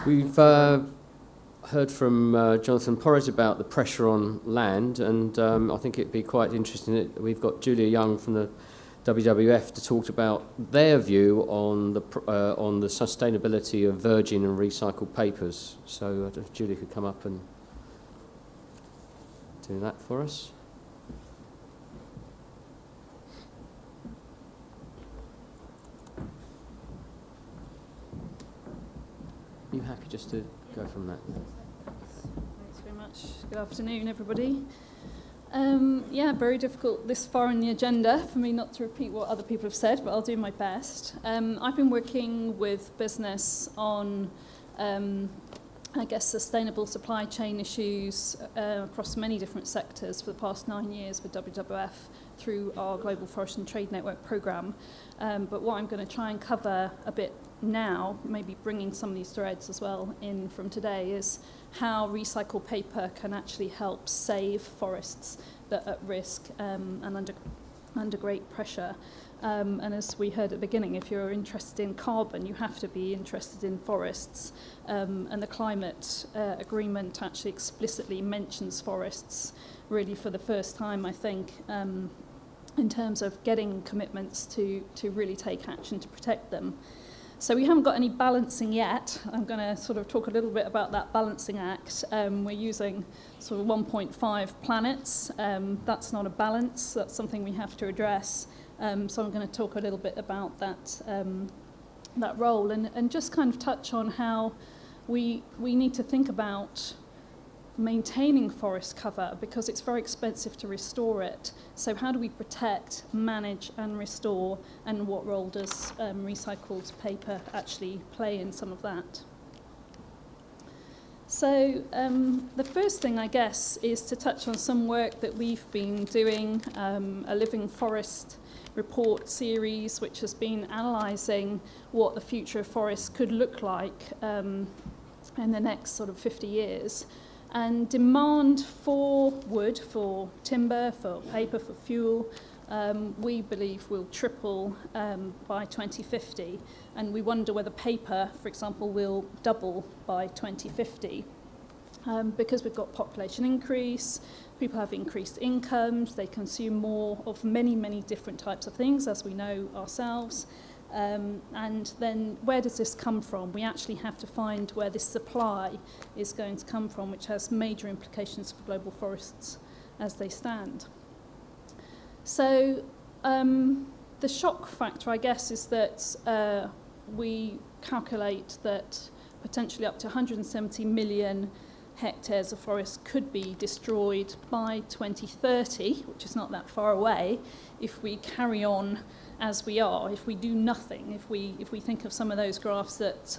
We've heard from Jonathan Porritt about the pressure on land, and I think it'd be quite interesting that we've got Julia Young from the WWF to talk about their view on the sustainability of virgin and recycled papers. So if Julia could come up and do that for us. Are you happy just to go from that? Thanks very much. Good afternoon, everybody. Very difficult this far in the agenda for me not to repeat what other people have said, but I'll do my best. I've been working with business on, sustainable supply chain issues across many different sectors for the past 9 years with WWF through our Global Forest and Trade Network programme. But what I'm going to try and cover a bit now, maybe bringing some of these threads as well in from today, is how recycled paper can actually help save forests that are at risk and under great pressure. And as we heard at the beginning, if you're interested in carbon, you have to be interested in forests. And the climate agreement actually explicitly mentions forests really for the first time, I think, in terms of getting commitments to really take action to protect them. So we haven't got any balancing yet. I'm going to sort of talk a little bit about that balancing act. We're using sort of 1.5 planets. That's not a balance. That's something we have to address. So I'm going to talk a little bit about that role and just kind of touch on how we need to think about maintaining forest cover because it's very expensive to restore it. So how do we protect, manage and restore, and what role does recycled paper actually play in some of that? So the first thing, I guess, is to touch on some work that we've been doing, a Living Forest report series, which has been analysing what the future of forests could look like in the next sort of 50 years. And demand for wood, for timber, for paper, for fuel, we believe will triple by 2050. And we wonder whether paper, for example, will double by 2050. Because we've got population increase, people have increased incomes, they consume more of many, many different types of things, as we know ourselves. And then where does this come from? We actually have to find where this supply is going to come from, which has major implications for global forests as they stand. So the shock factor, I guess, is that we calculate that potentially up to 170 million hectares of forest could be destroyed by 2030, which is not that far away, if we carry on as we are, if we do nothing, if we think of some of those graphs that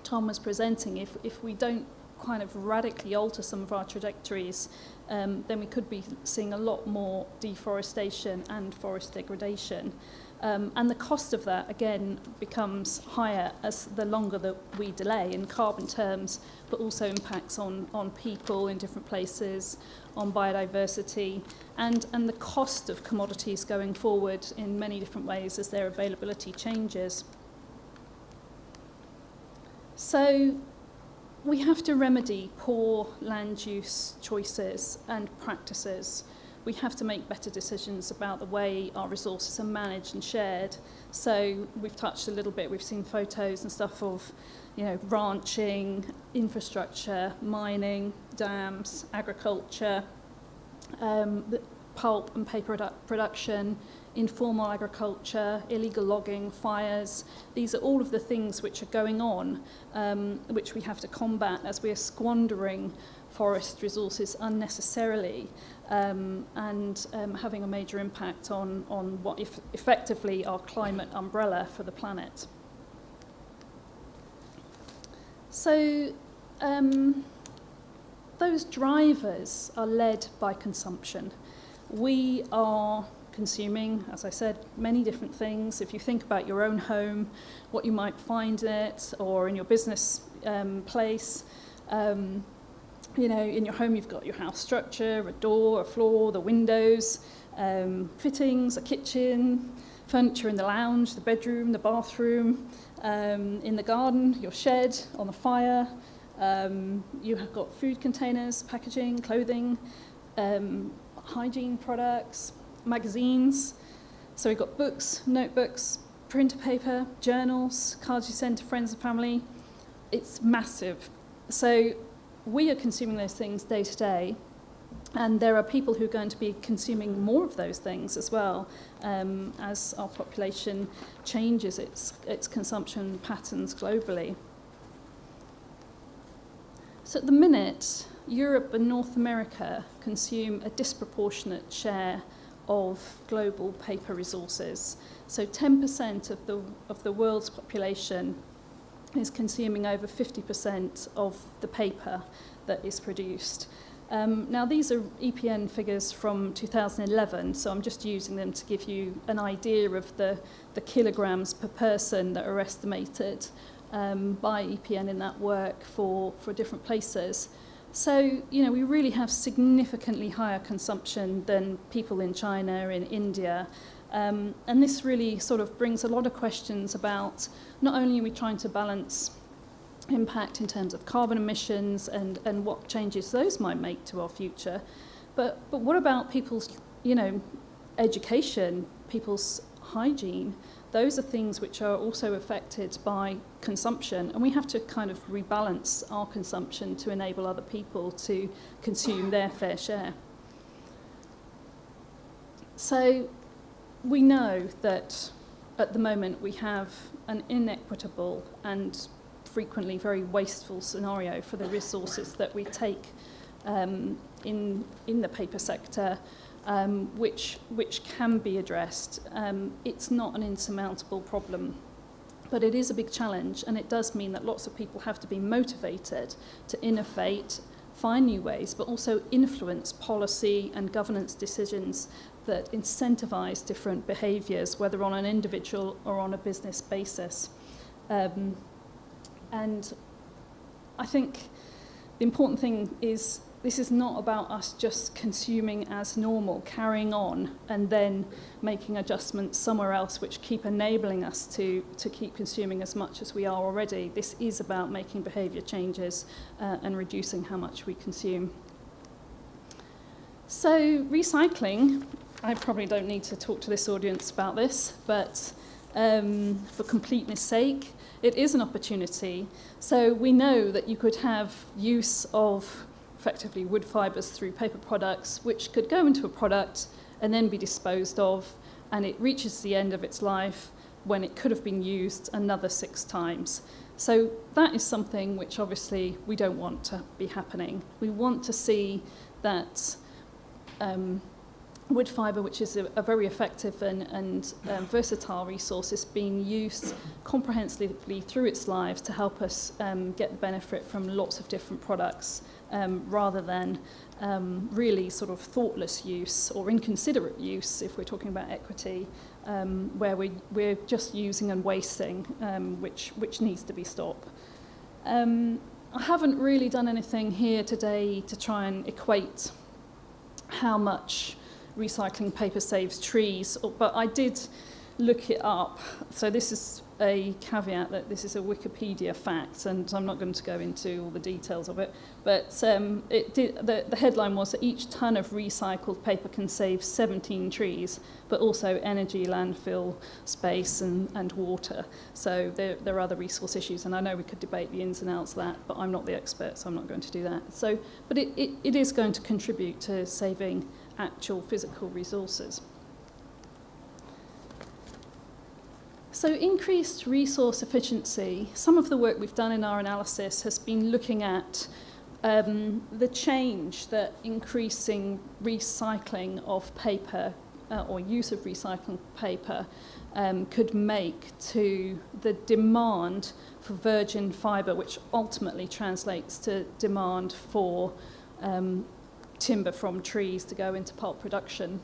Tom was presenting, if we don't kind of radically alter some of our trajectories, then we could be seeing a lot more deforestation and forest degradation. And the cost of that, again, becomes higher as the longer that we delay in carbon terms, but also impacts on people in different places, on biodiversity, and the cost of commodities going forward in many different ways as their availability changes. So we have to remedy poor land use choices and practices. We have to make better decisions about the way our resources are managed and shared. So we've touched a little bit, we've seen photos and stuff of, ranching, infrastructure, mining, dams, agriculture, pulp and paper production, informal agriculture, illegal logging, fires. These are all of the things which are going on, which we have to combat as we are squandering forest resources unnecessarily and having a major impact on what effectively our climate umbrella for the planet. So those drivers are led by consumption. We are consuming, as I said, many different things. If you think about your own home, what you might find in it, or in your business place, in your home you've got your house structure, a door, a floor, the windows, fittings, a kitchen, furniture in the lounge, the bedroom, the bathroom, in the garden, your shed, on the fire. You have got food containers, packaging, clothing, hygiene products, magazines. So we've got books, notebooks, printer paper, journals, cards you send to friends and family. It's massive. So we are consuming those things day to day, and there are people who are going to be consuming more of those things as well, as our population changes its consumption patterns globally. So at the minute, Europe and North America consume a disproportionate share of global paper resources. So 10% of the world's population is consuming over 50% of the paper that is produced. Now, these are EPN figures from 2011, so I'm just using them to give you an idea of the kilograms per person that are estimated by EPN in that work for different places. So, you know, we really have significantly higher consumption than people in China, in India. And this really sort of brings a lot of questions about not only are we trying to balance impact in terms of carbon emissions and what changes those might make to our future, but what about people's, you know, education, people's hygiene? Those are things which are also affected by consumption, and we have to kind of rebalance our consumption to enable other people to consume their fair share. So we know that at the moment we have an inequitable and frequently very wasteful scenario for the resources that we take in the paper sector, which can be addressed. It's not an insurmountable problem, but it is a big challenge, and it does mean that lots of people have to be motivated to innovate, find new ways, but also influence policy and governance decisions that incentivize different behaviours, whether on an individual or on a business basis. And I think the important thing is this is not about us just consuming as normal, carrying on, and then making adjustments somewhere else which keep enabling us to keep consuming as much as we are already. This is about making behaviour changes and reducing how much we consume. So recycling, I probably don't need to talk to this audience about this, but for completeness sake, it is an opportunity. So we know that you could have use of effectively wood fibres through paper products, which could go into a product and then be disposed of, and it reaches the end of its life when it could have been used another 6 times. So that is something which obviously we don't want to be happening. We want to see that wood fibre, which is a very effective and versatile resource, is being used comprehensively through its lives to help us get the benefit from lots of different products, rather than really sort of thoughtless use or inconsiderate use, if we're talking about equity, where we're just using and wasting, which needs to be stopped. I haven't really done anything here today to try and equate how much recycling paper saves trees, but I did look it up. So this is a caveat that this is a Wikipedia fact, and I'm not going to go into all the details of it, but the headline was that each tonne of recycled paper can save 17 trees, but also energy, landfill space and water. So there are other resource issues, and I know we could debate the ins and outs of that, but I'm not the expert, so I'm not going to do that. So, but it is going to contribute to saving actual physical resources. So increased resource efficiency, some of the work we've done in our analysis has been looking at the change that increasing recycling of paper or use of recycling paper could make to the demand for virgin fibre, which ultimately translates to demand for timber from trees to go into pulp production.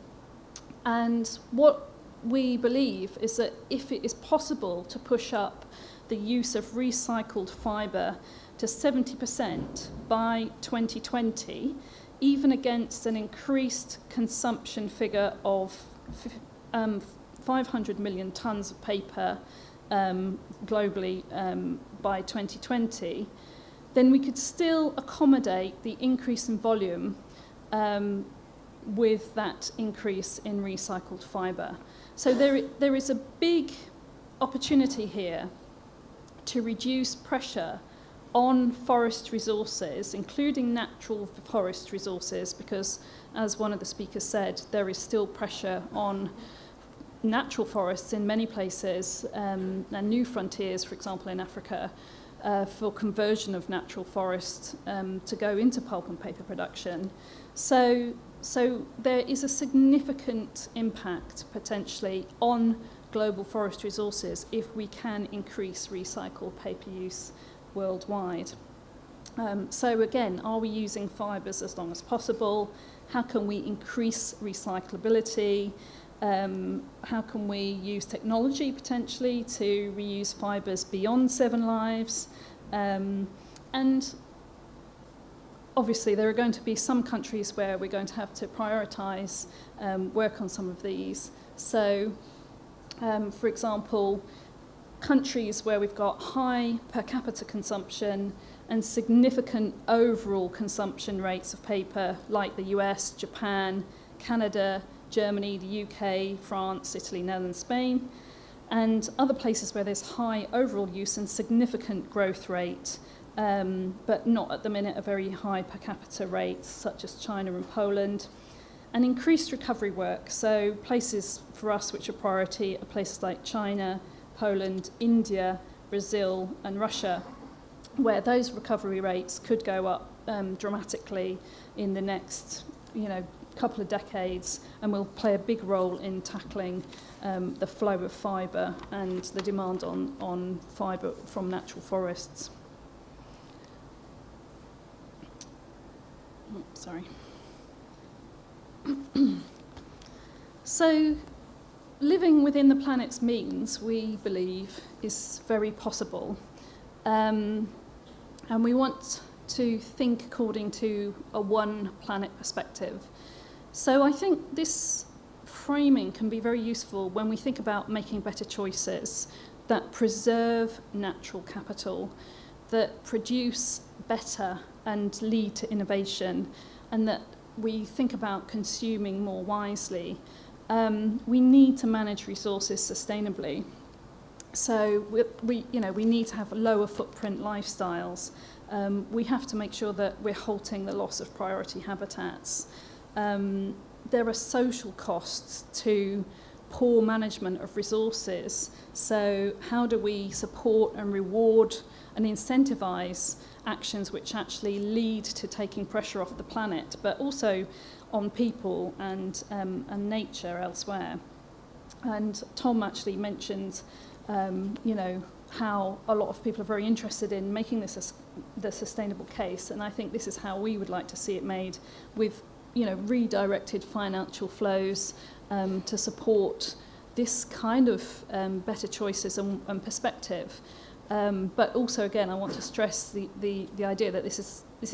And what we believe is that if it is possible to push up the use of recycled fibre to 70% by 2020, even against an increased consumption figure of 500 million tonnes of paper globally by 2020, then we could still accommodate the increase in volume with that increase in recycled fibre. So there is a big opportunity here to reduce pressure on forest resources, including natural forest resources, because, as one of the speakers said, there is still pressure on natural forests in many places, and new frontiers, for example, in Africa, for conversion of natural forests to go into pulp and paper production. So there is a significant impact, potentially, on global forest resources if we can increase recycled paper use worldwide. So again, are we using fibres as long as possible? How can we increase recyclability? How can we use technology potentially to reuse fibres beyond 7 lives? And obviously there are going to be some countries where we're going to have to prioritise work on some of these. So, for example, countries where we've got high per capita consumption and significant overall consumption rates of paper, like the US, Japan, Canada, Germany, the UK, France, Italy, Netherlands, Spain, and other places where there's high overall use and significant growth rate, but not at the minute a very high per capita rates, such as China and Poland, and increased recovery work. So places for us which are priority are places like China, Poland, India, Brazil, and Russia, where those recovery rates could go up dramatically in the next, couple of decades, and will play a big role in tackling the flow of fibre and the demand on fibre from natural forests. Oh, sorry. So, living within the planet's means, we believe, is very possible. And we want to think according to a one planet perspective. So I think this framing can be very useful when we think about making better choices that preserve natural capital, that produce better and lead to innovation, and that we think about consuming more wisely. We need to manage resources sustainably. So we need to have lower footprint lifestyles. We have to make sure that we're halting the loss of priority habitats. There are social costs to poor management of resources. So how do we support and reward and incentivise actions which actually lead to taking pressure off the planet, but also on people and nature elsewhere? And Tom actually mentioned, how a lot of people are very interested in making this the sustainable case, and I think this is how we would like to see it made, with redirected financial flows to support this kind of better choices and perspective. But also, again, I want to stress the idea that this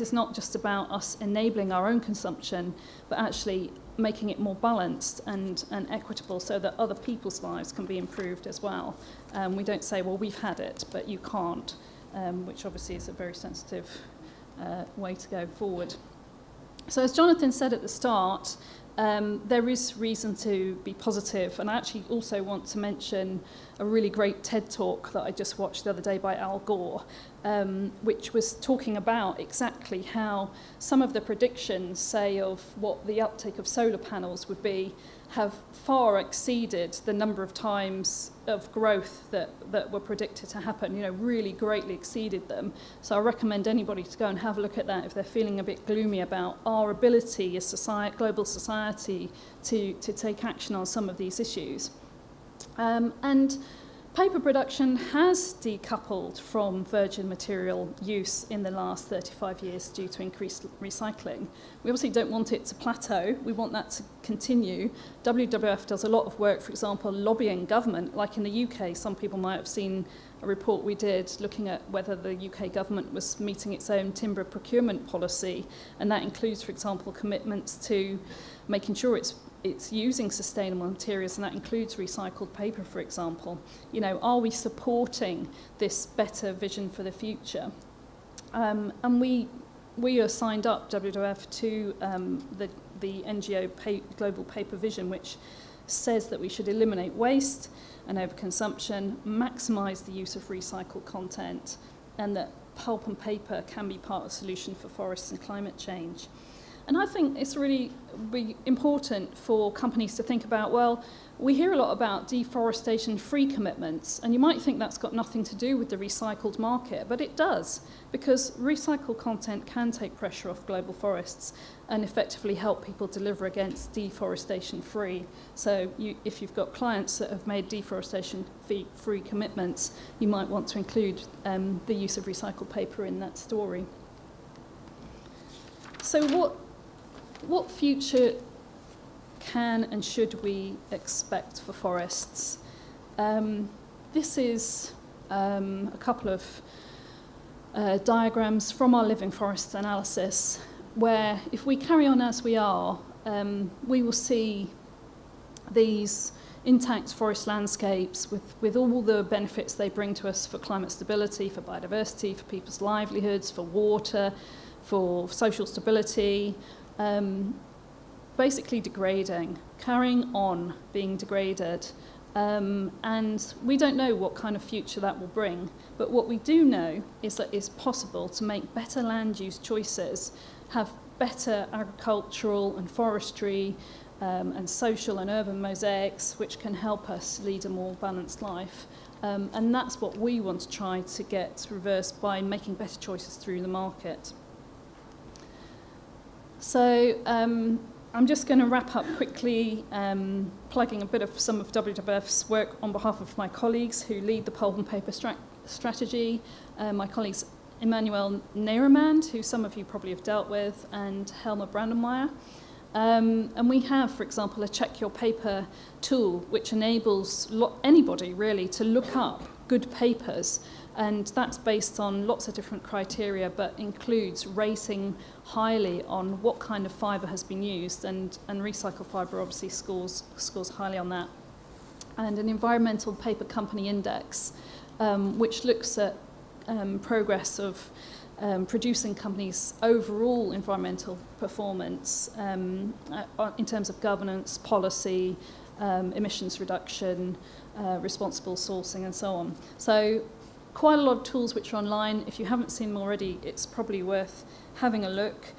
is not just about us enabling our own consumption, but actually making it more balanced and equitable so that other people's lives can be improved as well. We don't say, well, we've had it, but you can't, which obviously is a very sensitive way to go forward. So as Jonathan said at the start, there is reason to be positive, and I actually also want to mention a really great TED talk that I just watched the other day by Al Gore, which was talking about exactly how some of the predictions, say, of what the uptake of solar panels would be, have far exceeded the number of times of growth that were predicted to happen, really greatly exceeded them. So I recommend anybody to go and have a look at that if they're feeling a bit gloomy about our ability as global society to take action on some of these issues. And paper production has decoupled from virgin material use in the last 35 years due to increased recycling. We obviously don't want it to plateau. We want that to continue. WWF does a lot of work, for example, lobbying government, like in the UK. Some people might have seen a report we did looking at whether the UK government was meeting its own timber procurement policy, and that includes, for example, commitments to making sure it's it's using sustainable materials, and that includes recycled paper, for example. You know, are we supporting this better vision for the future? And we are signed up, WWF, to the NGO Global Paper Vision, which says that we should eliminate waste and overconsumption, maximise the use of recycled content, and that pulp and paper can be part of the solution for forests and climate change. And I think it's really important for companies to think about, well, we hear a lot about deforestation-free commitments, and you might think that's got nothing to do with the recycled market, but it does, because recycled content can take pressure off global forests and effectively help people deliver against deforestation-free. So if you've got clients that have made deforestation-free commitments, you might want to include the use of recycled paper in that story. So what future can and should we expect for forests? This is a couple of diagrams from our living forests analysis, where if we carry on as we are, we will see these intact forest landscapes with all the benefits they bring to us for climate stability, for biodiversity, for people's livelihoods, for water, for social stability, basically degrading, carrying on being degraded. And we don't know what kind of future that will bring, but what we do know is that it's possible to make better land use choices, have better agricultural and forestry and social and urban mosaics, which can help us lead a more balanced life. And that's what we want to try to get reversed by making better choices through the market. So I'm just going to wrap up quickly, plugging a bit of some of WWF's work on behalf of my colleagues who lead the pulp and paper strategy. My colleagues Emmanuel Neeremand, who some of you probably have dealt with, and Helma Brandenmeier. And we have, for example, a Check Your Paper tool, which enables anybody really to look up good papers. And that's based on lots of different criteria, but includes rating highly on what kind of fibre has been used, and recycled fibre obviously scores highly on that. And an environmental paper company index, which looks at progress of producing companies' overall environmental performance in terms of governance, policy, emissions reduction, responsible sourcing, and so on. So quite a lot of tools which are online. If you haven't seen them already, it's probably worth having a look.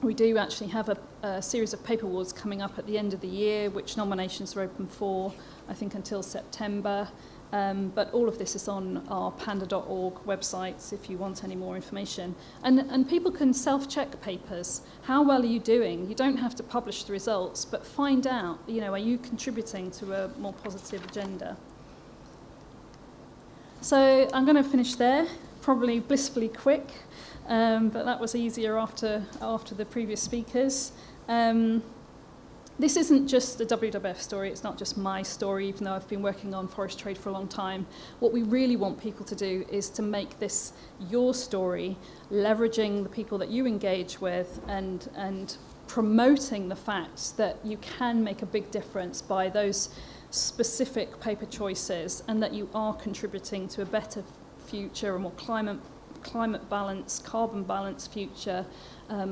We do actually have a series of paper awards coming up at the end of the year, which nominations are open for, I think, until September. But all of this is on our panda.org websites if you want any more information. And people can self-check papers. How well are you doing? You don't have to publish the results, but find out, are you contributing to a more positive agenda? So I'm going to finish there, probably blissfully quick, but that was easier after the previous speakers. This isn't just a WWF story, it's not just my story, even though I've been working on forest trade for a long time. What we really want people to do is to make this your story, leveraging the people that you engage with and promoting the fact that you can make a big difference by those specific paper choices, and that you are contributing to a better future, a more climate balanced, carbon balanced future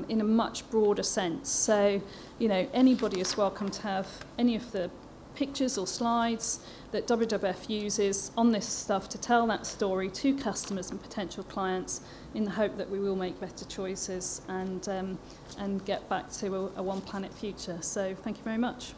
in a much broader sense. So, anybody is welcome to have any of the pictures or slides that WWF uses on this stuff to tell that story to customers and potential clients, in the hope that we will make better choices and get back to a one planet future. So thank you very much.